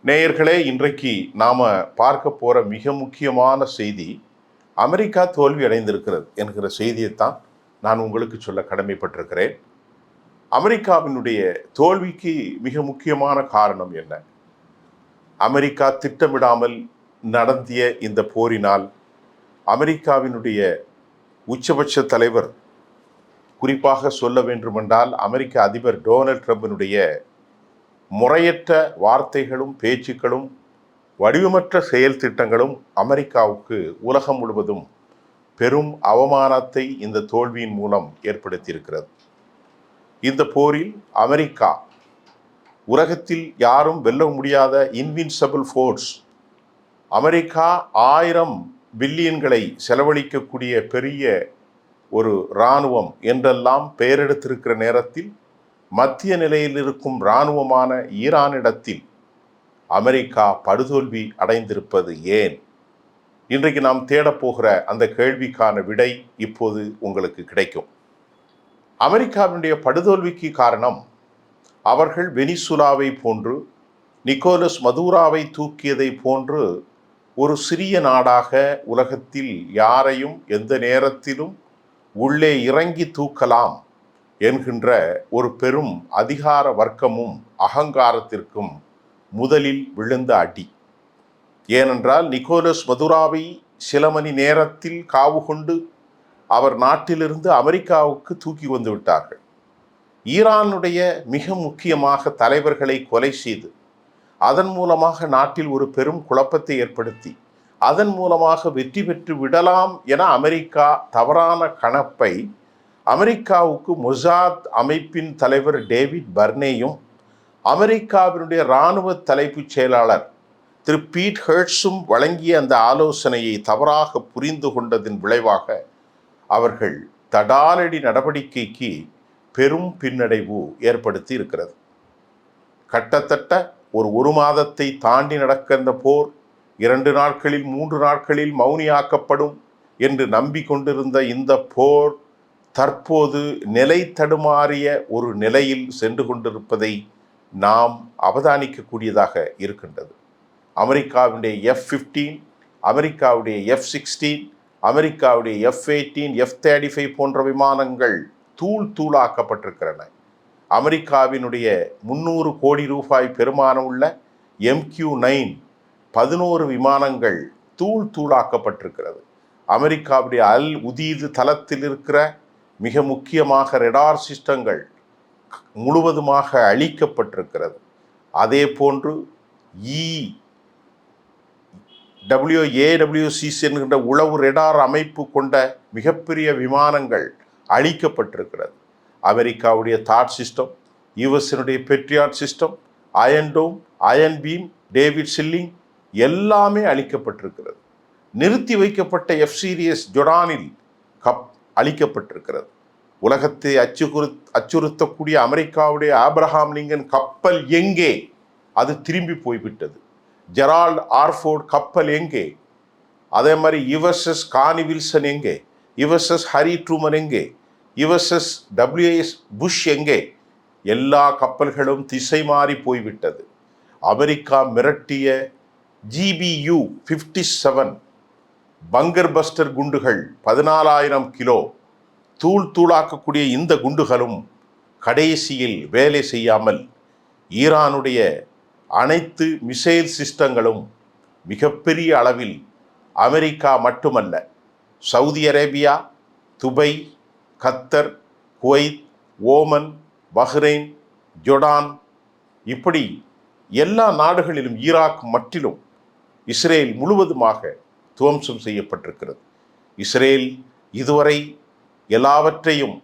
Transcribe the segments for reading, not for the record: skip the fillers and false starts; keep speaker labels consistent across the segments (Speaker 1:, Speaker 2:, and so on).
Speaker 1: நேயர்களே, இன்றைக்கு நாம பார்க்க போற மிக முக்கியமான செய்தி, அமெரிக்கா தோல்வி அடைந்திருக்கிறது என்கிற செய்தியைத்தான் நான் உங்களுக்கு சொல்ல கடமைப்பட்டிருக்கிறேன். அமெரிக்காவினுடைய தோல்விக்கு மிக முக்கியமான காரணம் என்ன? அமெரிக்கா திட்டமிடாமல் நடத்திய இந்த போரினால் அமெரிக்காவினுடைய உச்சபட்ச தலைவர், குறிப்பாக சொல்ல வேண்டுமென்றால் அமெரிக்க அதிபர் டொனால்ட் ட்ரம்பினுடைய முறையற்ற வார்த்தைகளும் பேச்சுக்களும் வடிவமற்ற செயல் திட்டங்களும் அமெரிக்காவுக்கு உலகம் முழுவதும் பெரும் அவமானத்தை இந்த தோல்வியின் மூலம் ஏற்படுத்தியிருக்கிறது. இந்த போரில் அமெரிக்கா உலகத்தில் யாரும் வெல்ல முடியாத இன்வின்சிபிள் ஃபோர்ஸ், அமெரிக்கா 1000 பில்லியன்களை செலவழிக்கக்கூடிய பெரிய ஒரு இராணுவம் என்றெல்லாம் பெயரெடுத்திருக்கிற நேரத்தில் மத்திய நிலையில் இருக்கும் இராணுவமான ஈரானிடத்தில் அமெரிக்கா படுதோல்வி அடைந்திருப்பது ஏன்? இன்றைக்கு நாம் தேடப்போகிற அந்த கேள்விக்கான விடை இப்போது உங்களுக்கு கிடைக்கும். அமெரிக்காவினுடைய படுதோல்விக்கு காரணம், அவர்கள் வெனிசுலாவை போன்று, நிக்கோலஸ் மதுராவை தூக்கியதை போன்று ஒரு சிறிய நாடாக உலகத்தில் யாரையும் எந்த நேரத்திலும் உள்ளே இறங்கி தூக்கலாம் என்கின்ற ஒரு பெரும் அதிகார வர்க்கமும் அகங்காரத்திற்கும் முதலில் விழுந்த அடி. ஏனென்றால் நிக்கோலஸ் மதுராவை சில மணி நேரத்தில் காவு கொண்டு அவர் நாட்டிலிருந்து அமெரிக்காவுக்கு தூக்கி வந்து விட்டார்கள். ஈரானுடைய மிக முக்கியமாக தலைவர்களை கொலை செய்து அதன் மூலமாக நாட்டில் ஒரு பெரும் குழப்பத்தை ஏற்படுத்தி அதன் மூலமாக வெற்றி பெற்று விடலாம் என அமெரிக்கா தவறான கணப்பை அமெரிக்காவுக்கு மொசாத் அமைப்பின் தலைவர் டேவிட் பர்னேயும் அமெரிக்காவினுடைய இராணுவ தலைப்புச் செயலாளர் திரு பீட் ஹெர்ட்ஸும் வழங்கிய அந்த ஆலோசனையை தவறாக புரிந்து கொண்டதின் விளைவாக அவர்கள் தடாலடி நடவடிக்கைக்கு பெரும் பின்னடைவு ஏற்படுத்தி இருக்கிறது. கிட்டத்தட்ட ஒரு மாதத்தை தாண்டி நடக்கின்ற போர் 2 நாட்களில் 3 நாட்களில் மௌனியாக்கப்படும் என்று நம்பிக்கொண்டிருந்த இந்த போர் தற்போது நிலை தடுமாறிய ஒரு நிலையில் சென்று கொண்டிருப்பதை நாம் அவதானிக்கக்கூடியதாக இருக்கின்றது. அமெரிக்காவுடைய F-15, அமெரிக்காவுடைய F-16, அமெரிக்காவுடைய F-18, F-35 போன்ற விமானங்கள் தூளாக்கப்பட்டிருக்கிறன. அமெரிக்காவினுடைய 300 கோடி ரூபாய் பெருமானம் உள்ள MQ-9 11 விமானங்கள் தூளாக்கப்பட்டிருக்கிறது. அமெரிக்காவுடைய அல் உதீது தளத்தில் இருக்கிற மிக முக்கியமாக ரெடார் சிஸ்டங்கள் முழுவதுமாக அழிக்கப்பட்டிருக்கிறது. அதே போன்று EWAWCs என்கின்ற உளவு ரெடார் அமைப்பு கொண்ட மிகப்பெரிய விமானங்கள் அழிக்கப்பட்டிருக்கிறது. அமெரிக்காவுடைய தாட் சிஸ்டம், யுஎஸ்னுடைய பெட்ரியாட் சிஸ்டம், அயன் டோம், அயன் பீம், டேவிட் சில்லிங் எல்லாமே அழிக்கப்பட்டிருக்கிறது. நிறுத்தி வைக்கப்பட்ட எஃப் சீரியஸ் ஜொர்டானில் அழிக்கப்பட்டிருக்கிறது. உலகத்தை அச்சுறுத்தக்கூடிய அமெரிக்காவுடைய ஆப்ரஹாம் லிங்கன் கப்பல் எங்கே? அது திரும்பி போய்விட்டது. ஜெரால்ட் ஆர்ஃபோர்ட் கப்பல் எங்கே? அதே மாதிரி யுஎஸ்எஸ் கார்னி வில்சன் எங்கே? யுஎஸ்எஸ் ஹரி ட்ரூமன் எங்கே? யுஎஸ்எஸ் WS புஷ் எங்கே? எல்லா கப்பல்களும் திசை மாறி போய்விட்டது. அமெரிக்கா மிரட்டிய GBU-57 பங்கர் பஸ்டர் குண்டுகள் 14,000 கிலோ தூளாக்கக்கூடிய இந்த குண்டுகளும் கடைசியில் வேலை செய்யாமல் ஈரானுடைய அனைத்து மிசைல் சிஸ்டங்களும் மிகப்பெரிய அளவில் அமெரிக்கா மட்டுமல்ல, சவுதி அரேபியா, துபை, கத்தர், குவைத், ஓமன், பஹ்ரைன், ஜொர்டான் இப்படி எல்லா நாடுகளிலும், ஈராக் மட்டிலும் இஸ்ரேல் முழுவதுமாக துவம்சம் செய்யப்பட்டிருக்கிறது. இஸ்ரேல் இதுவரை எல்லாவற்றையும்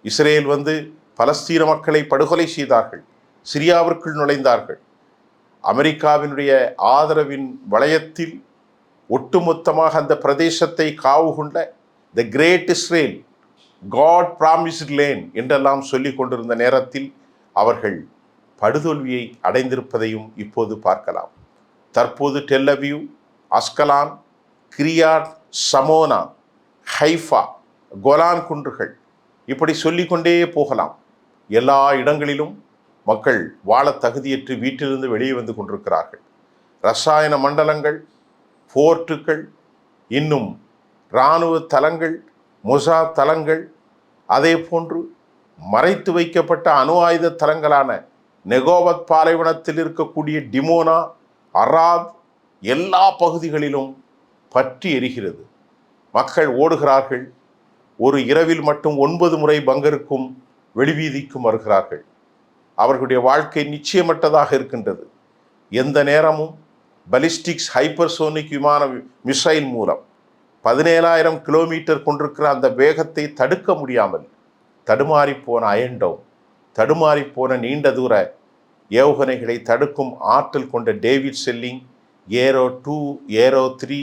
Speaker 1: இஸ்ரேல் பலஸ்தீன மக்களை படுகொலை செய்தார்கள், சிரியாவிற்குள் நுழைந்தார்கள். அமெரிக்காவினுடைய ஆதரவின் வளையத்தில் ஒட்டுமொத்தமாக அந்த பிரதேசத்தை காவு கொண்ட the great Israel, God promised land என்றெல்லாம் சொல்லிக் கொண்டிருந்த நேரத்தில் அவர்கள் படுதோல்வியை அடைந்திருப்பதையும் இப்போது பார்க்கலாம். தற்போது Tel Aviv, Ashkelon, Kiryat, Shmona, Haifa, Golan குன்றுகள் இப்படி சொல்லிக்கொண்டே போகலாம். எல்லா இடங்களிலும் மக்கள் வாழ தகுதியற்று வீட்டிலிருந்து வெளியே வந்து கொண்டிருக்கிறார்கள். ரசாயன மண்டலங்கள், போர்ட்டுகள், இன்னும் இராணுவ தளங்கள், மொசாத் தளங்கள், அதே போன்று மறைத்து வைக்கப்பட்ட அணு ஆயுத தளங்களான நெகோவத் பாலைவனத்தில் இருக்கக்கூடிய டிமோனா, அராத் எல்லா பகுதிகளிலும் பற்றி எரிகிறது. மக்கள் ஓடுகிறார்கள். ஒரு இரவில் மட்டும் 9 முறை பங்கருக்கும் வெளிவீதிக்கும் வருகிறார்கள். அவர்களுடைய வாழ்க்கை நிச்சயமற்றதாக இருக்கின்றது. எந்த நேரமும் பலிஸ்டிக்ஸ் ஹைப்பர்சோனிக் விமான மிசைல் மூலம் 17,000 கிலோமீட்டர் கொண்டிருக்கிற அந்த வேகத்தை தடுக்க முடியாமல் தடுமாறிப்போன அயன்டோம், தடுமாறிப்போன நீண்ட தூர ஏவுகணைகளை தடுக்கும் ஆற்றல் கொண்ட டேவிட் செல்லிங், ஏரோ 2, ஏரோ 3,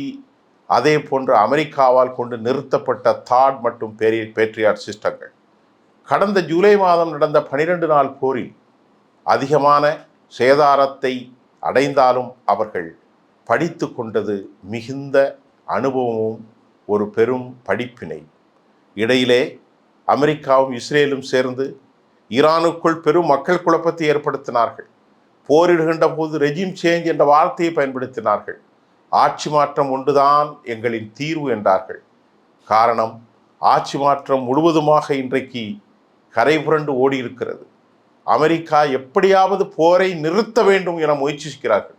Speaker 1: அதே போன்று அமெரிக்காவால் கொண்டு நிறுத்தப்பட்ட தாட் மற்றும் பேட்ரியாட் சிஸ்டங்கள். கடந்த ஜூலை மாதம் நடந்த 12 நாள் போரில் அதிகமான சேதாரத்தை அடைந்தாலும் அவர்கள் படித்து கொண்டது மிகுந்த அனுபவமும் ஒரு பெரும் படிப்பினை. இடையிலே அமெரிக்காவும் இஸ்ரேலும் சேர்ந்து ஈரானுக்குள் பெரும் மக்கள் குழப்பத்தை ஏற்படுத்தினார்கள். போரிடுகின்ற போது ரெஜிம் சேஞ்ச் என்ற வார்த்தையை பயன்படுத்தினார்கள். ஆட்சி மாற்றம் ஒன்றுதான் எங்களின் தீர்வு என்றார்கள். காரணம், ஆட்சி மாற்றம் முழுவதுமாக இன்றைக்கு கரை புரண்டு ஓடி இருக்கிறது. அமெரிக்கா எப்படியாவது போரை நிறுத்த வேண்டும் என முயற்சிக்கிறார்கள்.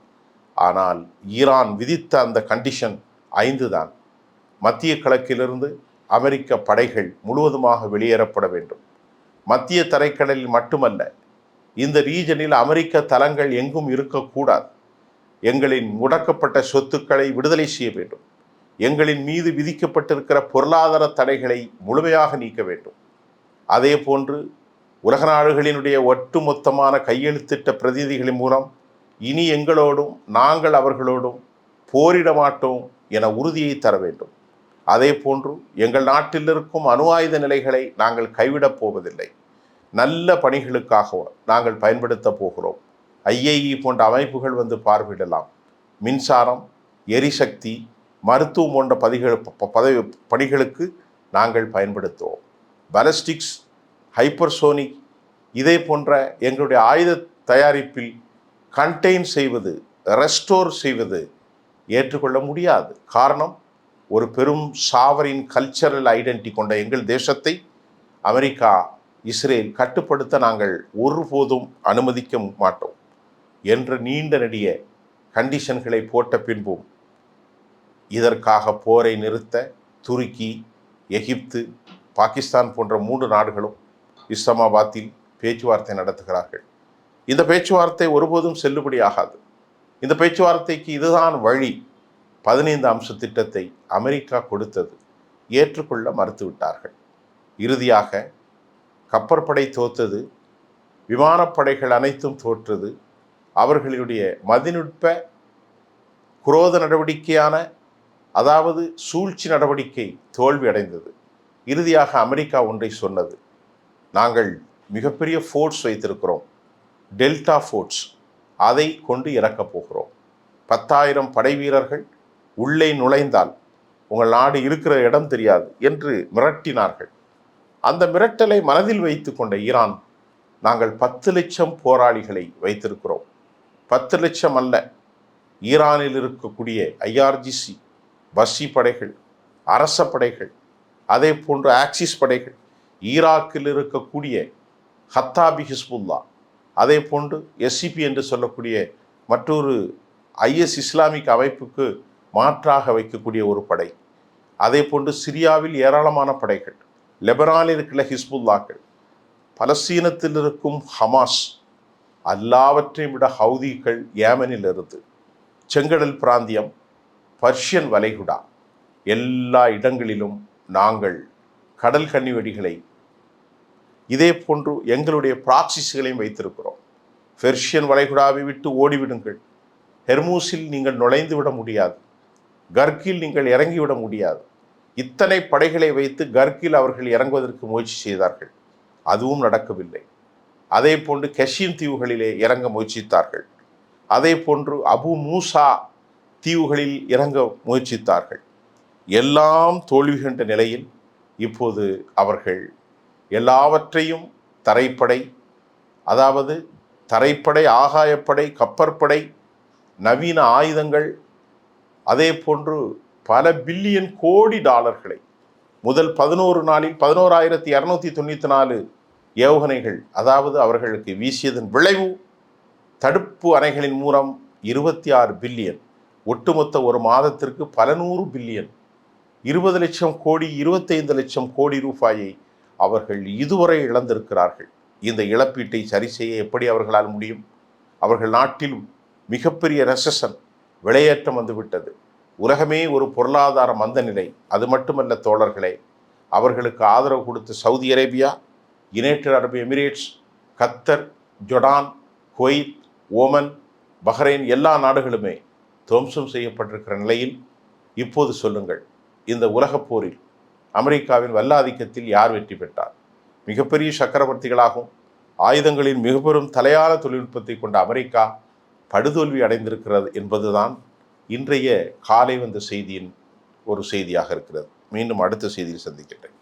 Speaker 1: ஆனால் ஈரான் விதித்த அந்த கண்டிஷன் 5 தான். மத்திய கிழக்கிலிருந்து அமெரிக்க படைகள் முழுவதுமாக வெளியேறப்பட வேண்டும். மத்திய தரைக்கடலில் மட்டுமல்ல, இந்த ரீஜனில் அமெரிக்க தளங்கள் எங்கும் இருக்கக்கூடாது. எங்களின் முடக்கப்பட்ட சொத்துக்களை விடுதலை செய்ய வேண்டும். எங்களின் மீது விதிக்கப்பட்டிருக்கிற பொருளாதார தடைகளை முழுமையாக நீக்க வேண்டும். அதே போன்று உலக நாடுகளினுடைய ஒட்டுமொத்தமான கையெழுத்திட்ட பிரதிநிதிகளின் மூலம் இனி எங்களோடும் நாங்கள் அவர்களோடும் போரிட மாட்டோம் என உறுதியை தர வேண்டும். அதே போன்று எங்கள் நாட்டில் இருக்கும் அணு ஆயுத நிலைகளை நாங்கள் கைவிடப் போவதில்லை. நல்ல பணிகளுக்காக நாங்கள் பயன்படுத்த போகிறோம். IAEA போன்ற அமைப்புகள் வந்து பார்வையிடலாம். மின்சாரம், எரிசக்தி, மருத்துவம் போன்ற பணிகளுக்கு நாங்கள் பயன்படுத்துவோம். பாலிஸ்டிக்ஸ், ஹைப்பர்சோனிக், இதே போன்ற எங்களுடைய ஆயுத தயாரிப்பில் கண்டெயின் செய்வது, ரெஸ்டோர் செய்வது ஏற்றுக்கொள்ள முடியாது. காரணம், ஒரு பெரும் சாவரின் கல்ச்சரல் ஐடென்டிட்டி கொண்ட எங்கள் தேசத்தை அமெரிக்கா, இஸ்ரேல் கட்டுப்படுத்த நாங்கள் ஒருபோதும் அனுமதிக்க மாட்டோம் என்ற நீண்ட நெடிய கண்டிஷன்களை போட்ட பின்பும் இதற்காக போரை நிறுத்த துருக்கி, எகிப்து, பாகிஸ்தான் போன்ற 3 நாடுகளும் இஸ்லாமாபாத்தில் பேச்சுவார்த்தை நடத்துகிறார்கள். இந்த பேச்சுவார்த்தை ஒருபோதும் செல்லுபடியாகாது. இந்த பேச்சுவார்த்தைக்கு இதுதான் வழி. 15 அம்ச திட்டத்தை அமெரிக்கா கொடுத்தது. ஏற்றுக்கொள்ள மறுத்துவிட்டார்கள். இறுதியாக கப்பற்படை தோற்றது, விமானப்படைகள் அனைத்தும் தோற்றது. அவர்களுடைய மதிநுட்ப குரோத நடவடிக்கையான, அதாவது சூழ்ச்சி நடவடிக்கை தோல்வி அடைந்தது. இறுதியாக அமெரிக்கா ஒன்றை சொன்னது, நாங்கள் மிகப்பெரிய ஃபோர்ஸ் வைத்திருக்கிறோம், டெல்டா ஃபோர்ஸ், அதை கொண்டு இறக்கப் போகிறோம். 10,000 படை வீரர்கள் உள்ளே நுழைந்தால் உங்கள் நாடு இருக்கிற இடம் தெரியாது என்று மிரட்டினார்கள். அந்த மிரட்டலை மனதில் வைத்து கொண்ட ஈரான், நாங்கள் 10 லட்சம் போராளிகளை வைத்திருக்கிறோம். 10 லட்சம் அல்ல, ஈரானில் இருக்கக்கூடிய IRGC, பஸ்ஸி படைகள், அரச படைகள், அதே போன்று ஆக்சிஸ் படைகள், ஈராக்கில் இருக்கக்கூடிய ஹத்தாபி ஹிஸ்புல்லா, அதே போன்று SCP என்று சொல்லக்கூடிய மற்றொரு IS இஸ்லாமிக் அமைப்புக்கு மாற்றாக வைக்கக்கூடிய ஒரு படை, அதே போன்று சிரியாவில் ஏராளமான படைகள், லெபனானில் இருக்கிற ஹிஸ்புல்லாக்கள், பலஸ்தீனத்தில் இருக்கும் ஹமாஸ், எல்லாவற்றையும் விட ஹவுதிகள் ஏமனில் இருந்து, செங்கடல் பிராந்தியம், பர்ஷியன் வளைகுடா, எல்லா இடங்களிலும் நாங்கள் கடல் கன்னிவெடிகளை, இதே போன்று எங்களுடைய ப்ராக்சிஸ்களையும் வைத்திருக்கிறோம். பெர்ஷியன் வளைகுடாவை விட்டு ஓடிவிடுங்கள். ஹெர்மூஸில் நீங்கள் நுழைந்து விட முடியாது. கர்கில் நீங்கள் இறங்கிவிட முடியாது. இத்தனை படைகளை வைத்து கர்கில் அவர்கள் இறங்குவதற்கு முயற்சி செய்தார்கள். அதுவும் நடக்கவில்லை. அதே போன்று கஷீம் தீவுகளிலே இறங்க முயற்சித்தார்கள். அதே போன்று அபு மூசா தீவுகளில் இறங்க முயற்சித்தார்கள். எல்லாம் தோல்வி கண்ட நிலையில் இப்போது அவர்கள் எல்லாவற்றையும் தரைப்படை, அதாவது தரைப்படை, ஆகாயப்படை, கப்பற்படை, நவீன ஆயுதங்கள், அதே போன்று பல பில்லியன் கோடி டாலர்களை முதல் 11 நாளில் 11,294 ஏவுகணைகள், அதாவது அவர்களுக்கு வீசியதன் விளைவு தடுப்பு அணைகளின் மூலம் 26 பில்லியன், ஒட்டுமொத்த ஒரு மாதத்திற்கு பல 100 பில்லியன், 20 லட்சம் கோடி 25 லட்சம் கோடி ரூபாயை அவர்கள் இதுவரை இழந்திருக்கிறார்கள். இந்த இழப்பீட்டை சரி செய்ய எப்படி அவர்களால் முடியும்? அவர்கள் நாட்டில் மிகப்பெரிய ரெசஷன், விலையேற்றம் வந்துவிட்டது. உலகமே ஒரு பொருளாதார மந்த நிலை. அது மட்டுமல்ல தோழர்களே, அவர்களுக்கு ஆதரவு கொடுத்த சவுதி அரேபியா, யுனைடெட் அரபு எமிரேட்ஸ், கத்தர், ஜொர்டான், குவைத், ஓமன், பஹ்ரைன் எல்லா நாடுகளுமே துவம்சம் செய்யப்பட்டிருக்கிற நிலையில் இப்போது சொல்லுங்கள், இந்த உலகப் போரில் அமெரிக்காவின் வல்லாதிக்கத்தில் யார் வெற்றி பெற்றார்? மிகப்பெரிய சக்கரவர்த்திகளாகும் ஆயுதங்களின் மிக பெரும் தலையால தொழில்நுட்பத்தை கொண்ட அமெரிக்கா படுதோல்வி அடைந்திருக்கிறது என்பதுதான் இன்றைய காலை வந்த செய்தியின் ஒரு செய்தியாக இருக்கிறது. மீண்டும் அடுத்த செய்தியில் சந்திக்கின்றேன்.